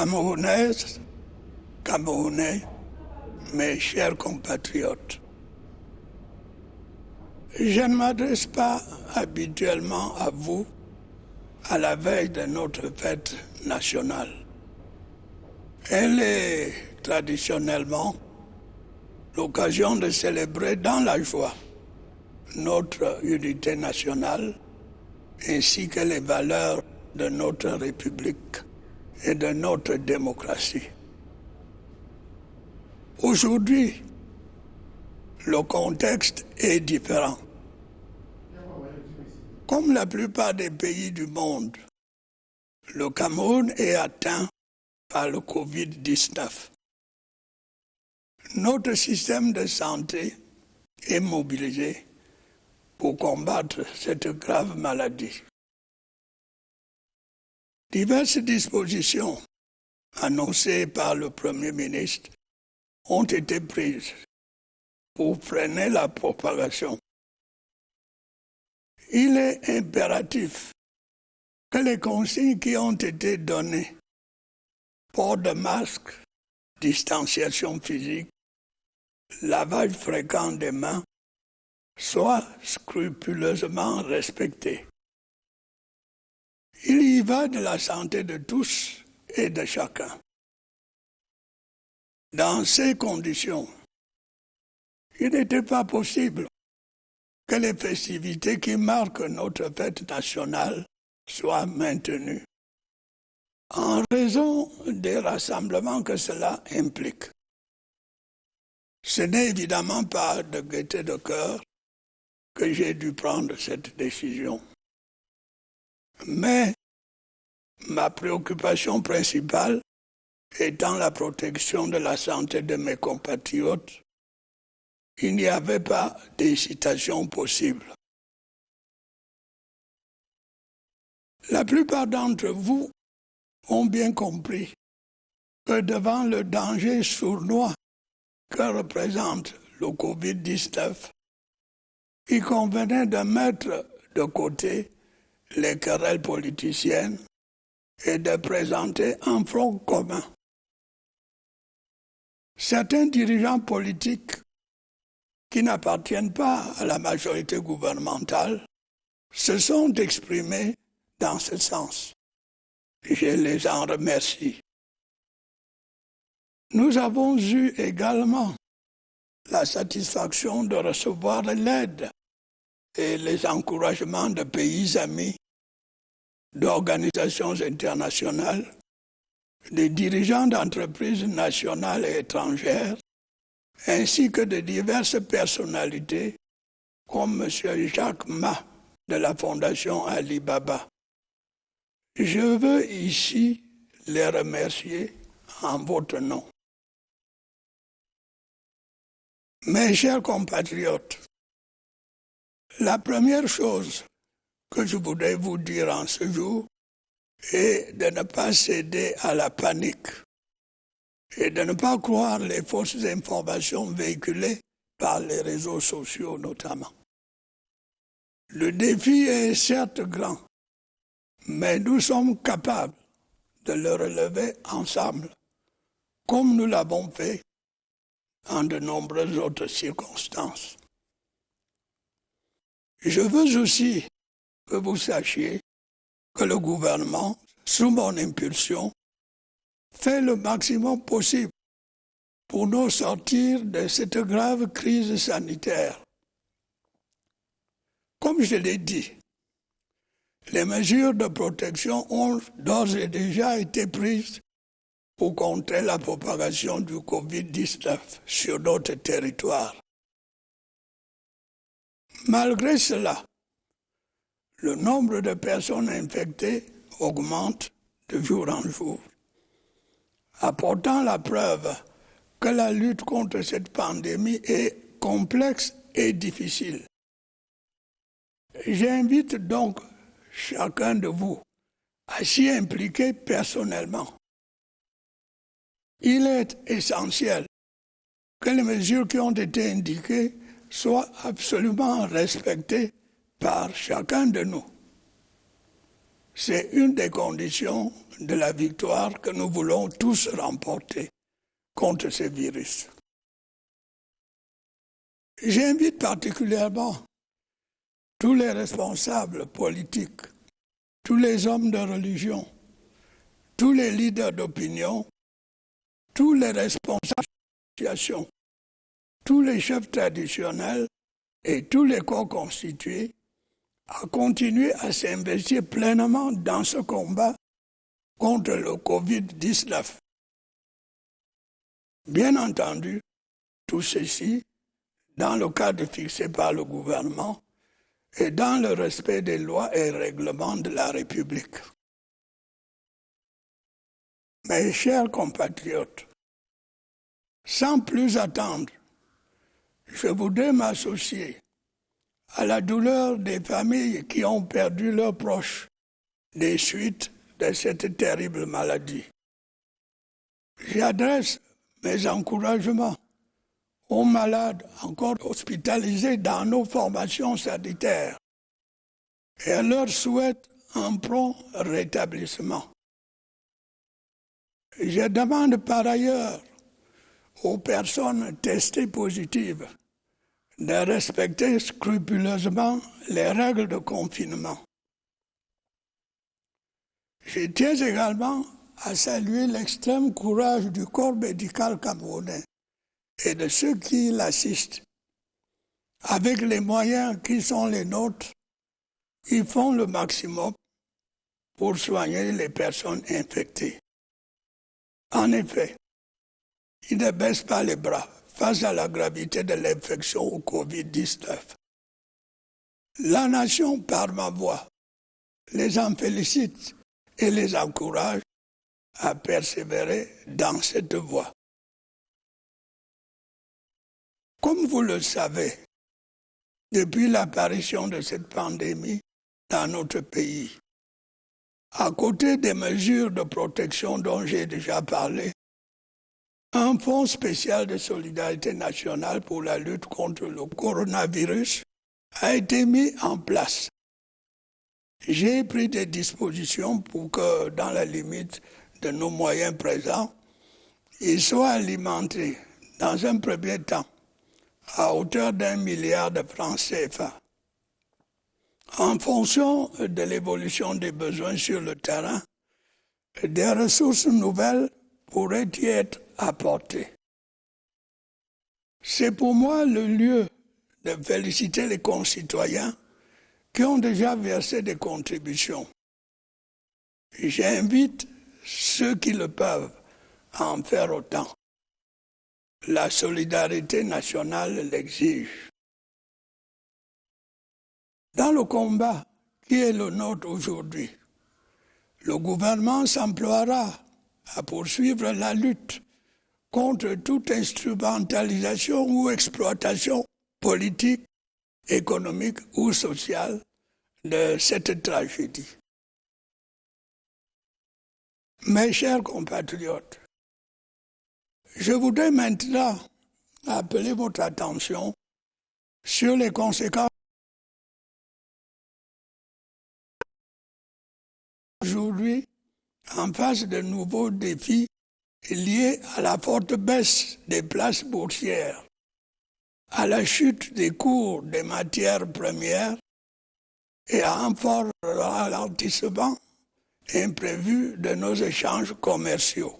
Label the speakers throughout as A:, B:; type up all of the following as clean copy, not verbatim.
A: Camerounaises, Camerounais, mes chers compatriotes, je ne m'adresse pas habituellement à vous à la veille de notre fête nationale. Elle est traditionnellement l'occasion de célébrer dans la joie notre unité nationale ainsi que les valeurs de notre République et de notre démocratie. Aujourd'hui, le contexte est différent. Comme la plupart des pays du monde, le Cameroun est atteint par le Covid-19. Notre système de santé est mobilisé pour combattre cette grave maladie. Diverses dispositions annoncées par le Premier ministre ont été prises pour freiner la propagation. Il est impératif que les consignes qui ont été données, port de masque, distanciation physique, lavage fréquent des mains, soient scrupuleusement respectées. Il y va de la santé de tous et de chacun. Dans ces conditions, il n'était pas possible que les festivités qui marquent notre fête nationale soient maintenues, en raison des rassemblements que cela implique. Ce n'est évidemment pas de gaieté de cœur que j'ai dû prendre cette décision. Mais ma préoccupation principale étant la protection de la santé de mes compatriotes, il n'y avait pas d'hésitation possible. La plupart d'entre vous ont bien compris que devant le danger sournois que représente le Covid-19, il convenait de mettre de côté les querelles politiciennes et de présenter un front commun. Certains dirigeants politiques qui n'appartiennent pas à la majorité gouvernementale se sont exprimés dans ce sens. Je les en remercie. Nous avons eu également la satisfaction de recevoir l'aide et les encouragements de pays amis, d'organisations internationales, des dirigeants d'entreprises nationales et étrangères, ainsi que de diverses personnalités comme M. Jacques Ma de la Fondation Alibaba. Je veux ici les remercier en votre nom. Mes chers compatriotes, la première chose que je voudrais vous dire en ce jour est de ne pas céder à la panique et de ne pas croire les fausses informations véhiculées par les réseaux sociaux notamment. Le défi est certes grand, mais nous sommes capables de le relever ensemble, comme nous l'avons fait en de nombreuses autres circonstances. Je veux aussi que vous sachiez que le gouvernement, sous mon impulsion, fait le maximum possible pour nous sortir de cette grave crise sanitaire. Comme je l'ai dit, les mesures de protection ont d'ores et déjà été prises pour contrer la propagation du Covid-19 sur notre territoire. Malgré cela, le nombre de personnes infectées augmente de jour en jour, apportant la preuve que la lutte contre cette pandémie est complexe et difficile. J'invite donc chacun de vous à s'y impliquer personnellement. Il est essentiel que les mesures qui ont été indiquées soient absolument respectées par chacun de nous. C'est une des conditions de la victoire que nous voulons tous remporter contre ce virus. J'invite particulièrement tous les responsables politiques, tous les hommes de religion, tous les leaders d'opinion, tous les responsables d'associations, tous les chefs traditionnels et tous les corps constitués à continuer à s'investir pleinement dans ce combat contre le Covid-19. Bien entendu, tout ceci dans le cadre fixé par le gouvernement et dans le respect des lois et règlements de la République. Mes chers compatriotes, sans plus attendre, je voudrais m'associer à la douleur des familles qui ont perdu leurs proches des suites de cette terrible maladie. J'adresse mes encouragements aux malades encore hospitalisés dans nos formations sanitaires et leur souhaite un prompt rétablissement. Je demande par ailleurs aux personnes testées positives de respecter scrupuleusement les règles de confinement. Je tiens également à saluer l'extrême courage du corps médical camerounais et de ceux qui l'assistent. Avec les moyens qui sont les nôtres, ils font le maximum pour soigner les personnes infectées. En effet, ils ne baissent pas les bras face à la gravité de l'infection au Covid-19. La nation, par ma voix, les en félicite et les encourage à persévérer dans cette voie. Comme vous le savez, depuis l'apparition de cette pandémie dans notre pays, à côté des mesures de protection dont j'ai déjà parlé, un fonds spécial de solidarité nationale pour la lutte contre le coronavirus a été mis en place. J'ai pris des dispositions pour que, dans la limite de nos moyens présents, il soit alimenté dans un premier temps à hauteur d'1 milliard de francs CFA. En fonction de l'évolution des besoins sur le terrain, des ressources nouvelles pourraient y être apportées. C'est pour moi le lieu de féliciter les concitoyens qui ont déjà versé des contributions. J'invite ceux qui le peuvent à en faire autant. La solidarité nationale l'exige. Dans le combat qui est le nôtre aujourd'hui, le gouvernement s'emploiera à poursuivre la lutte contre toute instrumentalisation ou exploitation politique, économique ou sociale de cette tragédie. Mes chers compatriotes, je voudrais maintenant appeler votre attention sur les conséquences aujourd'hui en face de nouveaux défis liés à la forte baisse des places boursières, à la chute des cours des matières premières et à un fort ralentissement imprévu de nos échanges commerciaux.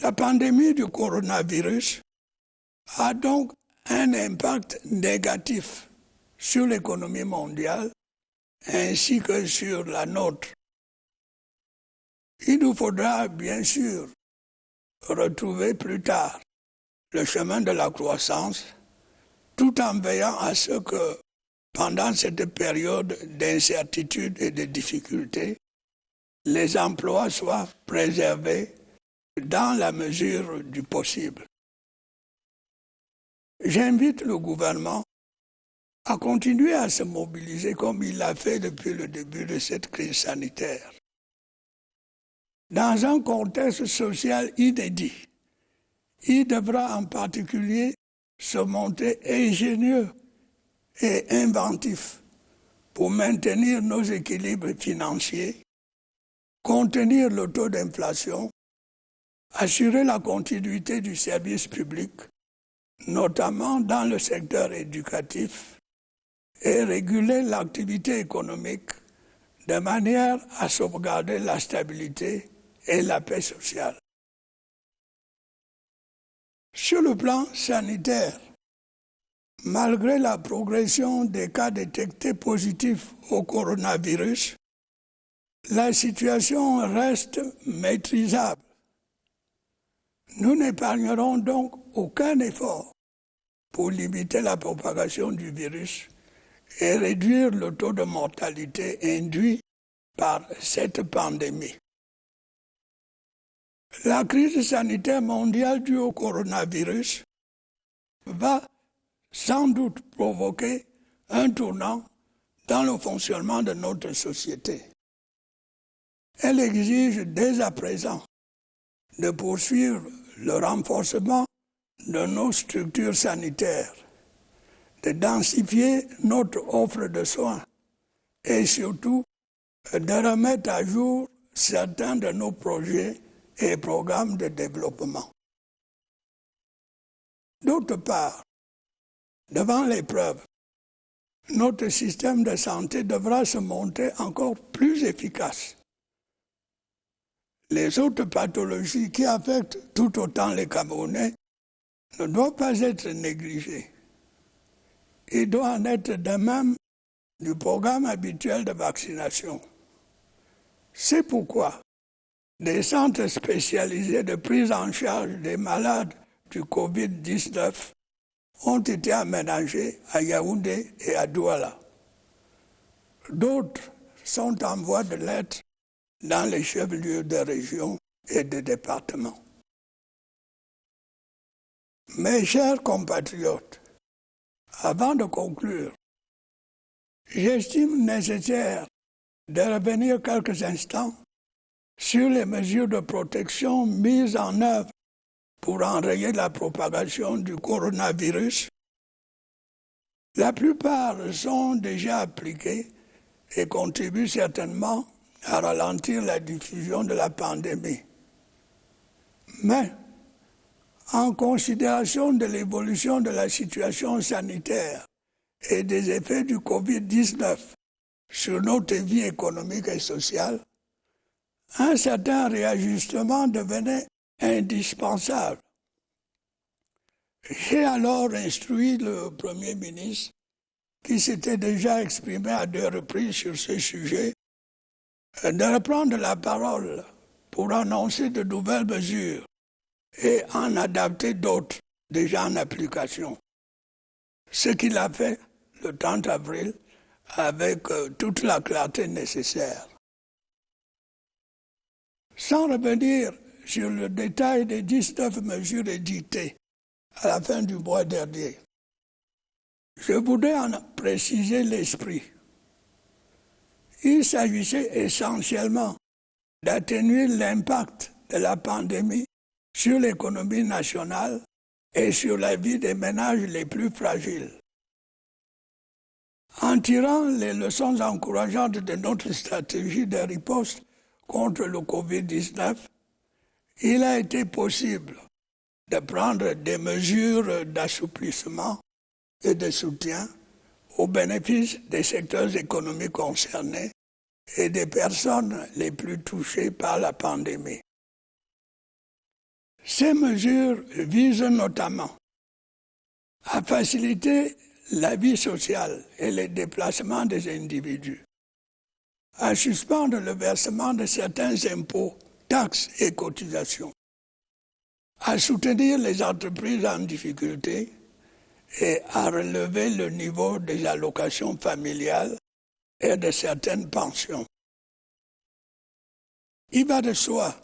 A: La pandémie du coronavirus a donc un impact négatif sur l'économie mondiale ainsi que sur la nôtre. Il nous faudra bien sûr retrouver plus tard le chemin de la croissance tout en veillant à ce que pendant cette période d'incertitude et de difficulté, les emplois soient préservés dans la mesure du possible. J'invite le gouvernement à continuer à se mobiliser comme il l'a fait depuis le début de cette crise sanitaire. Dans un contexte social inédit, il devra en particulier se montrer ingénieux et inventif pour maintenir nos équilibres financiers, contenir le taux d'inflation, assurer la continuité du service public, notamment dans le secteur éducatif, et réguler l'activité économique de manière à sauvegarder la stabilité et la paix sociale. Sur le plan sanitaire, malgré la progression des cas détectés positifs au coronavirus, la situation reste maîtrisable. Nous n'épargnerons donc aucun effort pour limiter la propagation du virus et réduire le taux de mortalité induit par cette pandémie. La crise sanitaire mondiale due au coronavirus va sans doute provoquer un tournant dans le fonctionnement de notre société. Elle exige dès à présent de poursuivre le renforcement de nos structures sanitaires, de densifier notre offre de soins et surtout de remettre à jour certains de nos projets et programmes de développement. D'autre part, devant l'épreuve, notre système de santé devra se montrer encore plus efficace. Les autres pathologies qui affectent tout autant les Camerounais ne doivent pas être négligées. Il doit en être de même du programme habituel de vaccination. C'est pourquoi des centres spécialisés de prise en charge des malades du Covid-19 ont été aménagés à Yaoundé et à Douala. D'autres sont en voie de l'être dans les chefs-lieux de région et de département. Mes chers compatriotes, avant de conclure, j'estime nécessaire de revenir quelques instants sur les mesures de protection mises en œuvre pour enrayer la propagation du coronavirus. La plupart sont déjà appliquées et contribuent certainement à ralentir la diffusion de la pandémie. Mais, en considération de l'évolution de la situation sanitaire et des effets du Covid-19 sur notre vie économique et sociale, un certain réajustement devenait indispensable. J'ai alors instruit le Premier ministre, qui s'était déjà exprimé à 2 reprises sur ce sujet, de reprendre la parole pour annoncer de nouvelles mesures et en adapter d'autres déjà en application. Ce qu'il a fait le 30 avril avec toute la clarté nécessaire. Sans revenir sur le détail des 19 mesures édictées à la fin du mois dernier, je voudrais en préciser l'esprit. Il s'agissait essentiellement d'atténuer l'impact de la pandémie sur l'économie nationale et sur la vie des ménages les plus fragiles. En tirant les leçons encourageantes de notre stratégie de riposte contre le Covid-19, il a été possible de prendre des mesures d'assouplissement et de soutien au bénéfice des secteurs économiques concernés et des personnes les plus touchées par la pandémie. Ces mesures visent notamment à faciliter la vie sociale et les déplacements des individus, à suspendre le versement de certains impôts, taxes et cotisations, à soutenir les entreprises en difficulté et à relever le niveau des allocations familiales et de certaines pensions. Il va de soi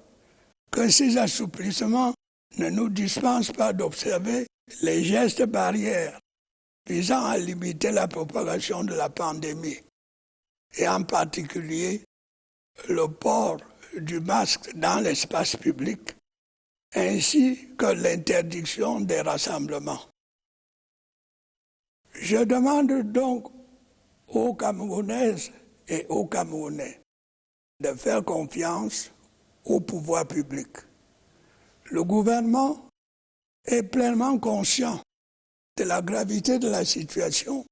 A: que ces assouplissements ne nous dispensent pas d'observer les gestes barrières visant à limiter la propagation de la pandémie, et en particulier le port du masque dans l'espace public, ainsi que l'interdiction des rassemblements. Je demande donc aux Camerounaises et aux Camerounais de faire confiance au pouvoir public. Le gouvernement est pleinement conscient de la gravité de la situation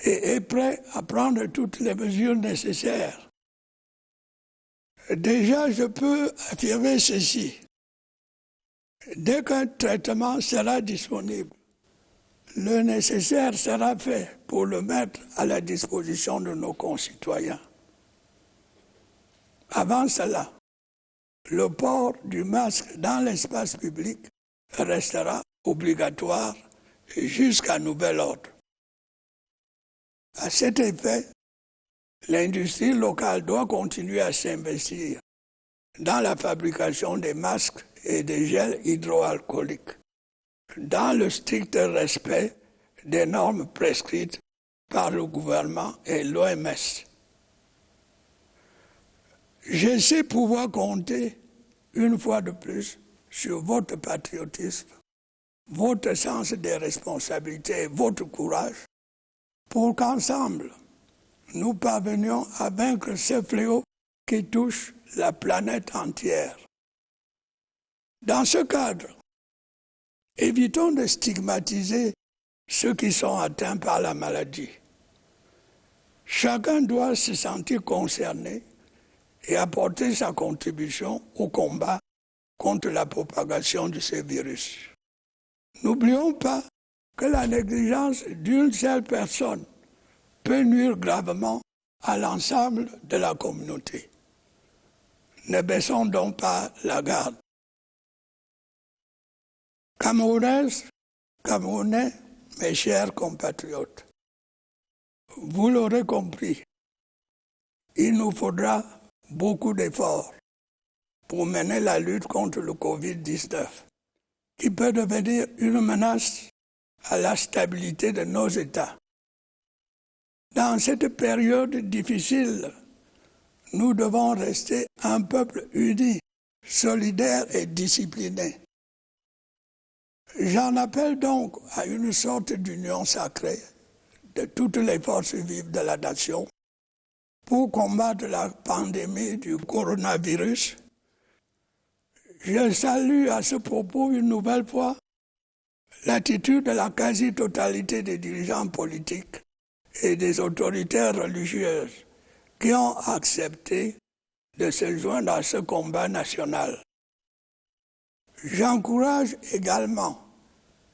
A: et est prêt à prendre toutes les mesures nécessaires. Déjà, je peux affirmer ceci. Dès qu'un traitement sera disponible, le nécessaire sera fait pour le mettre à la disposition de nos concitoyens. Avant cela, le port du masque dans l'espace public restera obligatoire jusqu'à nouvel ordre. À cet effet, l'industrie locale doit continuer à s'investir dans la fabrication des masques et des gels hydroalcooliques, dans le strict respect des normes prescrites par le gouvernement et l'OMS. Je sais pouvoir compter, une fois de plus, sur votre patriotisme, votre sens des responsabilités et votre courage pour qu'ensemble, nous parvenions à vaincre ce fléau qui touche la planète entière. Dans ce cadre, évitons de stigmatiser ceux qui sont atteints par la maladie. Chacun doit se sentir concerné et apporter sa contribution au combat contre la propagation de ce virus. N'oublions pas que la négligence d'une seule personne peut nuire gravement à l'ensemble de la communauté. Ne baissons donc pas la garde. Camerounaises, Camerounais, mes chers compatriotes, vous l'aurez compris, il nous faudra beaucoup d'efforts pour mener la lutte contre le Covid-19, qui peut devenir une menace à la stabilité de nos États. Dans cette période difficile, nous devons rester un peuple uni, solidaire et discipliné. J'en appelle donc à une sorte d'union sacrée de toutes les forces vives de la nation pour combattre la pandémie du coronavirus. Je salue à ce propos une nouvelle fois l'attitude de la quasi-totalité des dirigeants politiques et des autorités religieuses qui ont accepté de se joindre à ce combat national. J'encourage également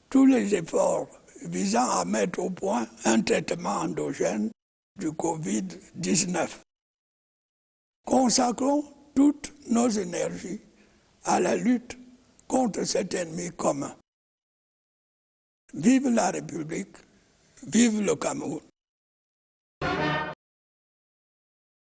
A: tous les efforts visant à mettre au point un traitement endogène du Covid-19. Consacrons toutes nos énergies à la lutte contre cet ennemi commun. Vive la République, vive le Cameroun.